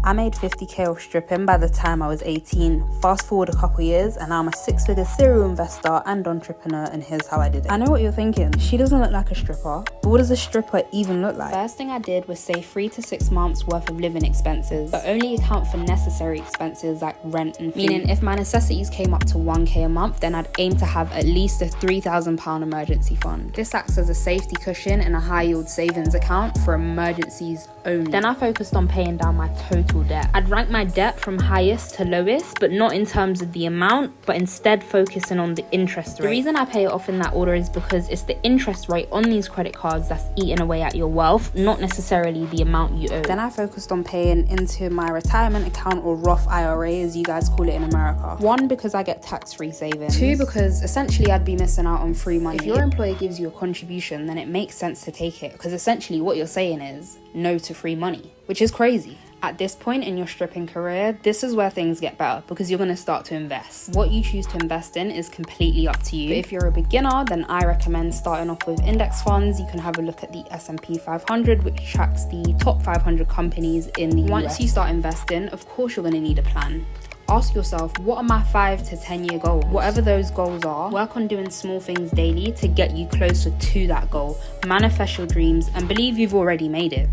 I made 50k off stripping by the time I was 18. Fast forward a couple years and now I'm a 6-figure serial investor and entrepreneur, and here's how I did it. I know what you're thinking, she doesn't look like a stripper, but what does a stripper even look like? First thing I did was save 3 to 6 months worth of living expenses, but only account for necessary expenses like rent and food. Meaning if my necessities came up to 1k a month, then I'd aim to have at least a £3,000 emergency fund. This acts as a safety cushion and a high yield savings account for emergencies only. Then I focused on paying down my total debt. I'd rank my debt from highest to lowest, but not in terms of the amount, but instead focusing on the interest rate. The reason I pay it off in that order is because it's the interest rate on these credit cards that's eating away at your wealth, not necessarily the amount you owe. Then I focused on paying into my retirement account, or Roth IRA as you guys call it in America. 1, because I get tax-free savings. 2, because essentially I'd be missing out on free money. If your employer gives you a contribution, then it makes sense to take it, because essentially what you're saying is no to free money, which is crazy. At this point in your stripping career, this is where things get better, because you're going to start to invest. What you choose to invest in is completely up to you. But if you're a beginner, then I recommend starting off with index funds. You can have a look at the S&P 500, which tracks the top 500 companies in the US. Once you start investing, of course you're going to need a plan. Ask yourself, what are my 5 to 10 year goals? Whatever those goals are, work on doing small things daily to get you closer to that goal. Manifest your dreams and believe you've already made it.